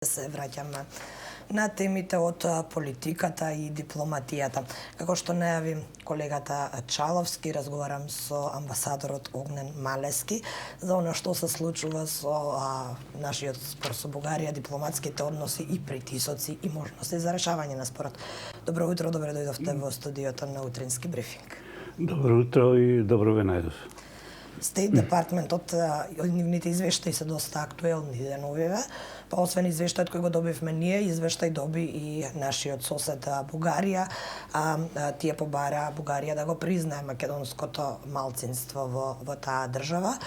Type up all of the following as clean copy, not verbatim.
Се враќаме на темите од политиката и дипломатијата. Како што најави колегата Чаловски, разговарам со амбасадорот Огнен Малески за она што се случува со нашиот спор со Бугарија, дипломатските односи и притисоци и можности за решавање на спорот. Добро утро, добре дојдовте во студиото на Утрински брифинг. Добро утро и добро ве најдов. Стейт Департментот, нивните извештаи се доста актуелни деновиве, па освен извештајот кој го добивме ние, извештај доби и нашиот сосед Бугарија. Тие побара Бугарија да го признае македонското малцинство во таа држава.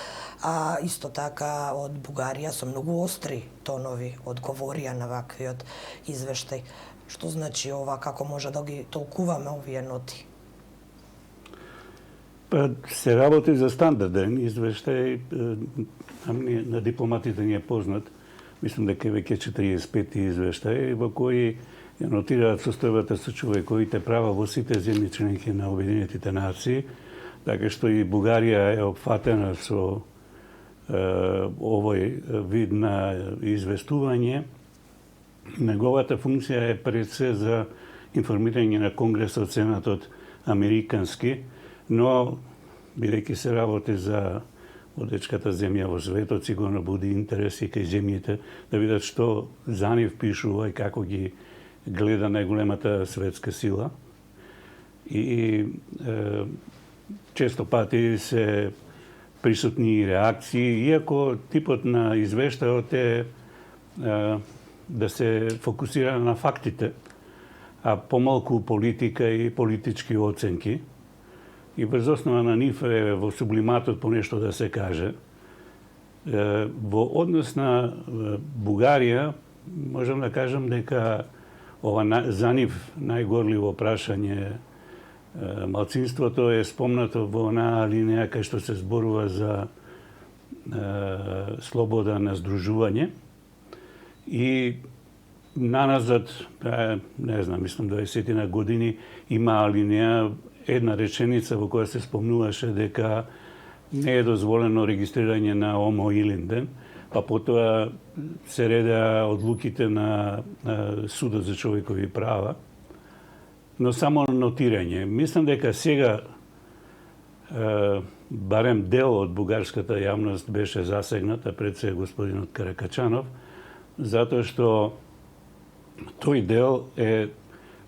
Исто така од Бугарија со многу остри тонови одговорија на ваквиот извештај. Што значи ова, како може да ги толкуваме овие ноти? Се работи за стандарден извештај, на дипломатите ни е познат. Мислам дека е веќе 45 извештај во кои ја нотираат состојбата со човековите права во сите земји членки на Обединетите нации, така што и Бугарија е опфатена со овој вид на известување. Неговата функција е пред се за информирање на Конгресот, Сенатот американски, но бидејќи се работи за водечката земја во светот, сигурно буди интерес и кај земјите да видат што за нив пишува и како ги гледа најголемата светска сила. И често пати се присутни реакции, иако типот на извештајот е да се фокусира на фактите, а помалку политика и политички оценки. И врз основа на нив е во сублиматот по нешто да се каже. Во однос на Бугарија, можам да кажам дека ова за нив најгорливо прашање малцинството е спомнато во онаа алинеја кај што се зборува за слобода на здружување. И наназад, не знам, мислам 20 на години, има алинеја, една реченица во која се спомнуваше дека не е дозволено регистрирање на Омо Илинден, па потоа се редеа одлуките на Судот за човекови права, но само нотирање. Мислам дека сега барем дел од бугарската јавност беше засегната, пред се господинот Каракачанов, затоа што тој дел е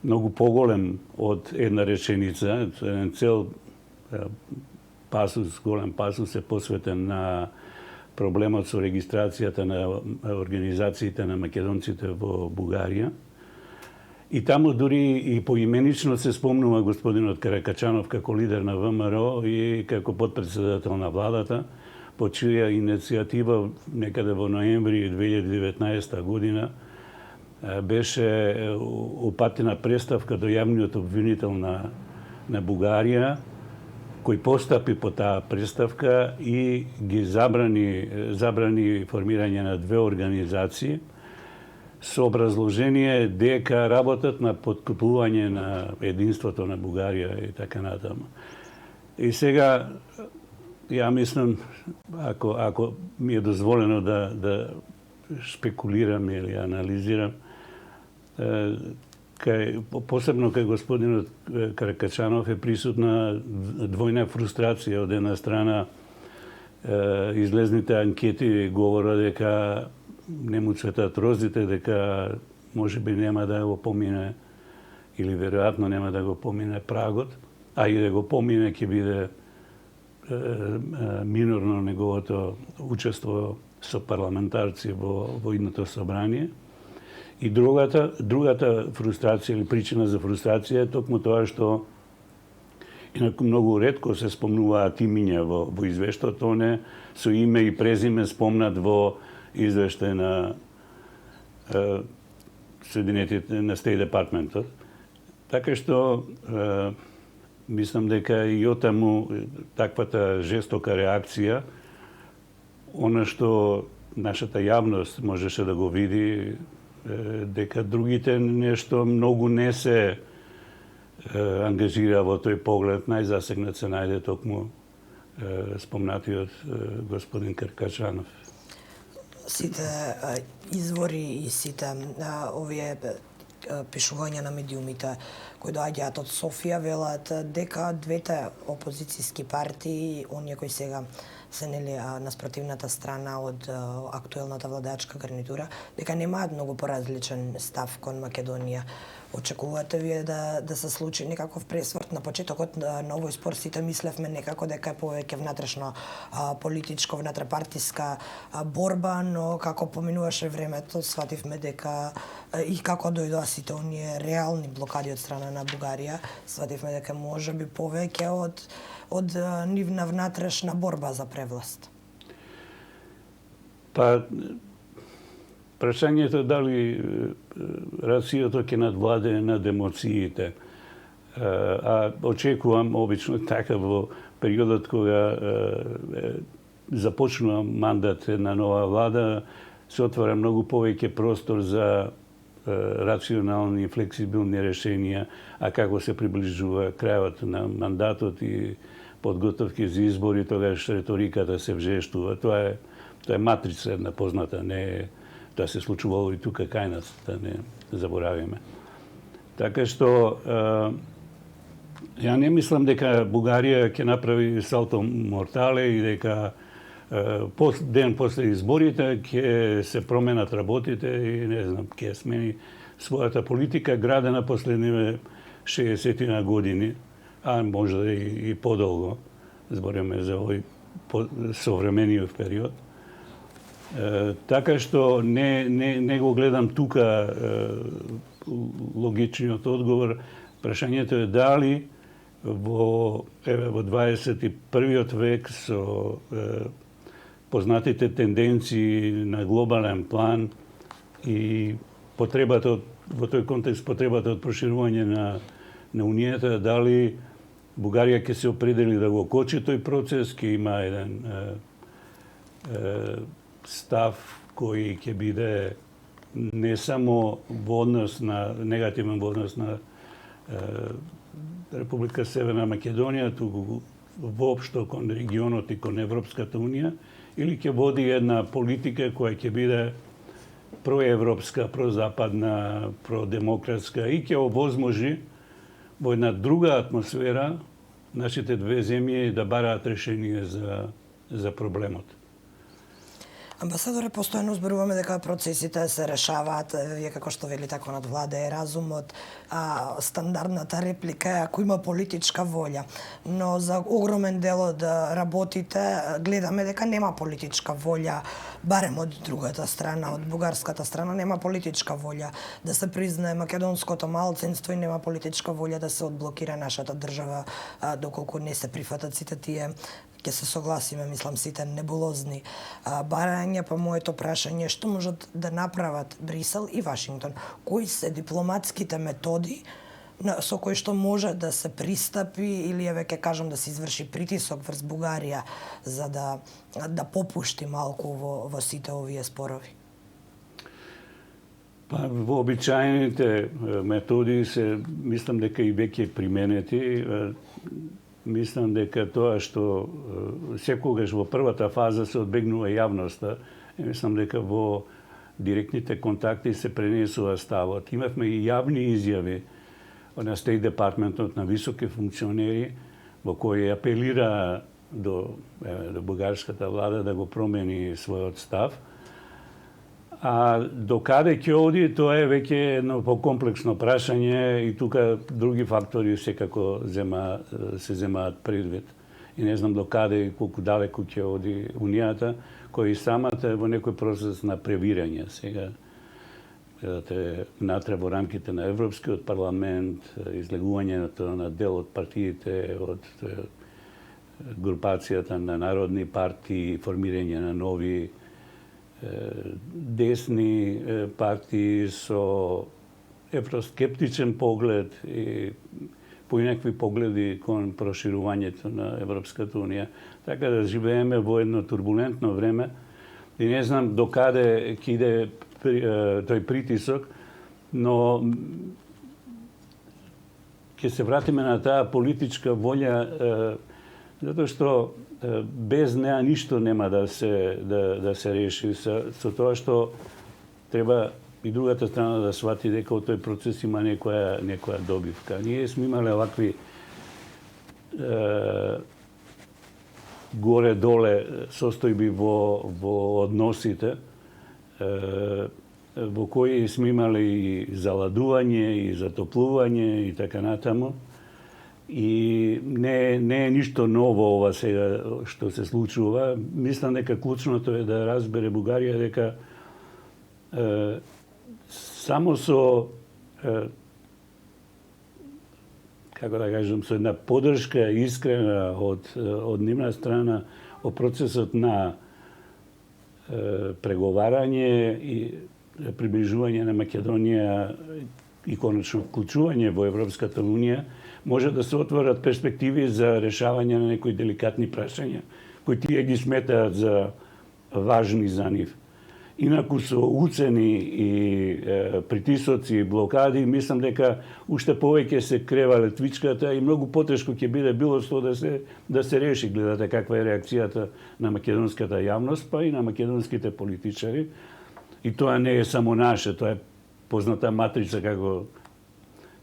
многу поголем од една реченица, еден цел пасус, голем пасус е посветен на проблемот со регистрацијата на организациите на македонците во Бугарија. И таму дури и поименично се спомнува господинот Каракачанов како лидер на ВМРО и како потпредседател на владата, по чија иницијатива некаде во ноември 2019 година беше упатена преставка до јавниот обвинител на Бугарија, кој постапи по таа преставка и ги забрани формирање на две организации со образложение дека работат на поткупување на единството на Бугарија и така натаму. И сега, ја мислам, ако ми е дозволено да шпекулирам или анализирам, посебно кај господинот Каракачанов е присутна двојна фрустрација. Од една страна, излезните анкети говорат дека не му цветат розите, дека можеби нема да го помине или веројатно нема да го помине прагот, а и да го помине ќе биде минорно неговото учество со парламентарци во идното собрание. И другата фрустрација или причина за фрустрација е токму тоа што инаку многу ретко се спомнуваат имиња во извештајот, тоне со име и презиме спомнат во извештај на Соединетите на Стейт Департментот. Така што мислам дека и отаму таквата жестока реакција, она што нашата јавност можеше да го види, дека другите нешто многу не се ангажира во тој поглед. Најзасегнат се најде токму спомнатиот господин Каракачанов. сите извори и сите овие пишувања на медиумите кои доаѓаат од Софија велат дека двете опозицијски партии, оние кои сега се нели на спротивната страна од актуелната владеачка гарнитура, дека немаат многу поразличен став кон Македонија. Очекувате вие да се случи некаков пресврт на почетокот на овој спор? Сите мислевме некако дека е повеќе внатрешно политичко, внатрепартиска борба, но како поминуваше времето, свативме дека и како дојдоа сите оние реални блокади од страна на Бугарија, свативме дека може би повеќе од нивна внатрешна борба за превласт. Па, прашањето дали рацијето ќе надвладе над емоциите. А очекувам обично така во периодот кога започнува мандат на нова влада, се отвара многу повеќе простор за рационални и флексибилни решенија, а како се приближува крајот на мандатот и подготовки за избори, тогаш реториката се вжештува. Тоа е матрица една позната, не е тоа се случувало и тука кај нас, да не заборавиме. Така што ја не мислам дека Бугарија ќе направи салто мортале и дека ден после изборите ќе се променат работите и не знам, ќе смени својата политика градена последниве 60 години, а може и подолго, збориме за овој современиот период. Така што не го гледам тука логичниот одговор. Прашањето е дали во 21. век со познатите тенденции на глобален план и потребата во тој контекст потребата од проширување на унијата, дали Бугарија ќе се определи да го кочи тој процес, ќе има еден став кој ќе биде не само во однос на негативен во однос на Република Северна Македонија, туку воопшто кон регионот и кон Европската унија, или ќе води една политика која ќе биде проевропска, прозападна, продемократска и ќе овозможи во една друга атмосфера нашите две земји да бараат решение за проблемот. Амбасадоре, постојано зборуваме дека процесите се решаваат, вие како што велите, ако надвладее разумот, стандардната реплика е ако има политичка волја. Но за огромен дел од работите гледаме дека нема политичка волја, барем од другата страна, од бугарската страна, нема политичка волја да се признае македонското малцинство и нема политичка волја да се одблокира нашата држава, доколку не се прифатат сите тие, ќе се согласиме, мислам, сите небулозни барања, па моето прашање што можат да направат Брисел и Вашингтон? Кои се дипломатските методи со кои што може да се пристапи или ќе кажам да се изврши притисок врз Бугарија за да попушти малку во сите овие спорови? Па вообичаените методи се, мислам дека и веќе применети. Мислам дека тоа што секогаш во првата фаза се одбегнува јавноста, мислам дека во директните контакти се пренесува ставот. Имавме и јавни изјави на Стейт Департментот на високи функционери во кои апелира до бугарската влада да го промени својот став. А до каде ќе оди, тоа е веќе едно покомплексно прашање и тука други фактори секако се земаат предвид. И не знам до каде и колку далеку ќе оди унијата, која и самата е во некој процес на превирање. Сега гледате внатре во рамките на Европскиот парламент, излегувањето на дел од партиите, од групацијата на народни партии, формирање на нови десни партии со евроскептичен поглед и поинакви погледи кон проширувањето на Европската унија. Така да живееме во едно турбулентно време и не знам до каде ќе иде тој притисок, но ќе се вратиме на таа политичка волја, затоа што без неа ништо нема да се реши. Со тоа што треба и другата страна да свати дека од тој процес има некоја добивка. Ние сме имале овакви горе-доле состојби во односите, во кои сме имали и заладување, и затоплување, и така натаму. И не е ништо ново ова сега што се случува. Мислам дека клучното е да разбере Бугарија дека само со како да кажем, со една поддршка искрена од нивна страна во процесот на преговарање и приближување на Македонија и конечно вклучување во Европската унија, може да се отворат перспективи за решавање на некои деликатни прашања, кои тие ги сметаат за важни за нив. Инаку со уцени и притисоци и блокади, мислам дека уште повеќе се крева летвичката и многу потешко ќе биде било што да се реши. Гледате каква е реакцијата на македонската јавност, па и на македонските политичари. И тоа не е само наше, тоа е позната матрица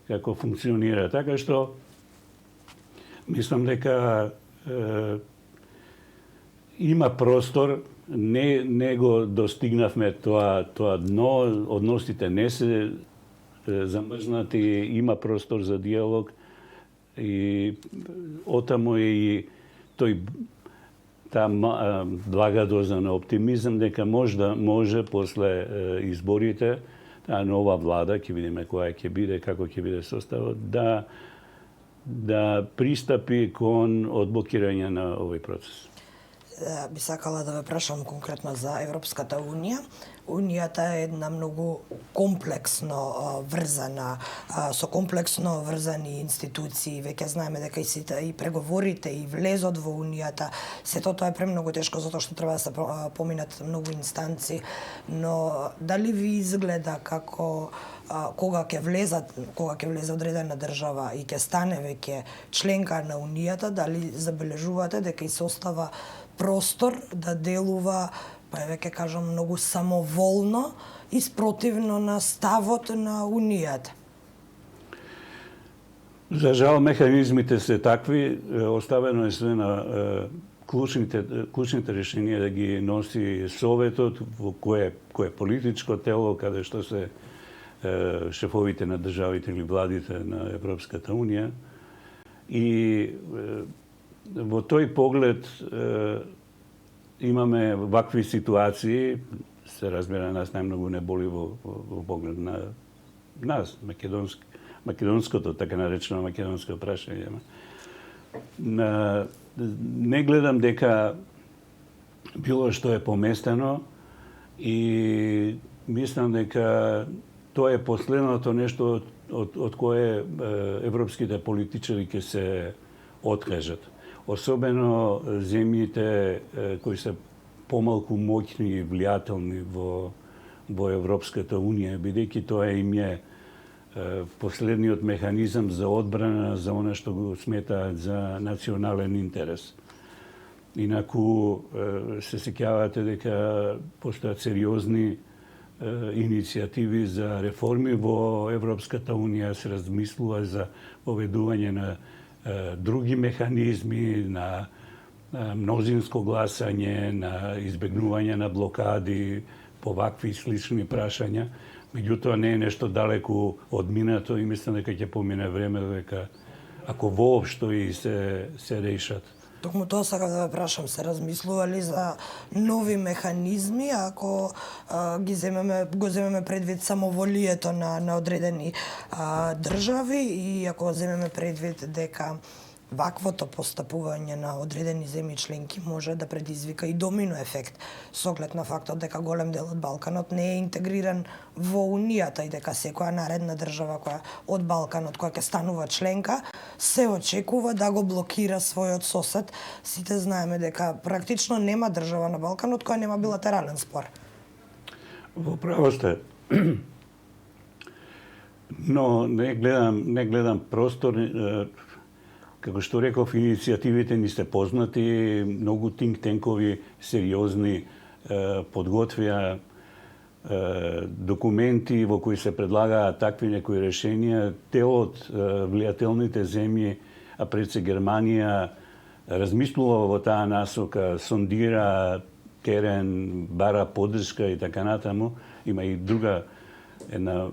како функционира. Така што мислам дека има простор, не го достигнавме тоа дно, односите не се замрзнати, има простор за диалог и отамо е и таа блага доза на оптимизам дека може после изборите таа нова влада, ќе видиме која ќе биде, како ќе биде составот, да пристапи кон одблокирање на овој процес. Би сакала да ве прашам конкретно за Европската унија. Унијата е една многу комплексно врзана, со комплексно врзани институции. Веќе знаеме дека и сите и преговорите и влезот во унијата, сето тоа е премногу тешко затоа што треба да се поминат многу инстанци, но дали ви изгледа како кога ќе влезе одредена држава и ќе стане веќе членка на унијата, дали забележувате дека и се остава простор да делува, па веќе кажам, многу самоволно и спротивно на ставот на унијата? За жал, механизмите се такви, оставено е све на клучните решенија да ги носи Советот, во кое политичко тело, каде што се шефовите на државите или владите на Европската унија. И во тој поглед имаме вакви ситуации, се разбира, нас најмногу не боли во поглед на нас, македонското, така наречено македонско прашање. Не гледам дека било што е поместено и мислам дека тоа е последното нешто од кое европските политичари ќе се откажат. Особено земјите кои се помалку моќни и влијателни во Европската унија, бидејќи тоа им е последниот механизам за одбрана за она што го сметаат за национален интерес. Инаку се сеќавате дека постојат сериозни иницијативи за реформи во Европската унија, се размислува за поведување на други механизми, на мнозинско гласање, на избегнување на блокади по вакви слични прашања. Меѓутоа не е нешто далеку одминато и мислам дека ќе помине време дека ако воопшто и се решат. Токму тоа сакам да ве прашам, се размислували за нови механизми ако го земеме предвид самоволието на одредени држави и ако земеме предвид дека ваквото постапување на одредени земји членки може да предизвика и домино ефект со оглед на фактот дека голем дел од Балканот не е интегриран во Унијата и дека секоја наредна држава која од Балканот која ќе станува членка се очекува да го блокира својот сосед. Сите знаеме дека практично нема држава на Балканот која нема билатерален спор. Во право сте. Но не гледам простор. Како што реков, иницијативите ни се познати, многу think tankoви сериозни подготвија документи во кои се предлагаат такви некои решенија. Дел од влијателните земји, а пред се Германија, размислува во таа насока, сондира терен, бара поддршка и така натаму. Има и друга една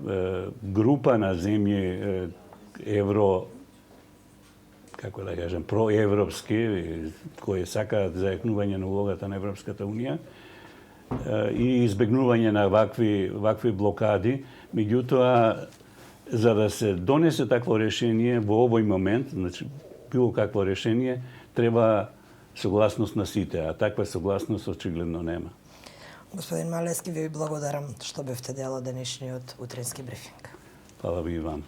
група на земји како да кажем, проевропски, кои сакаат зајакнување на улогата на Европската Унија и избегнување на вакви блокади. Меѓутоа, за да се донесе такво решение во овој момент, значи било какво решение, треба согласност на сите, а таква согласност очигледно нема. Господин Малески, ви благодарам што бевте дел од денешниот утренски брифинг. Фала ви и вам.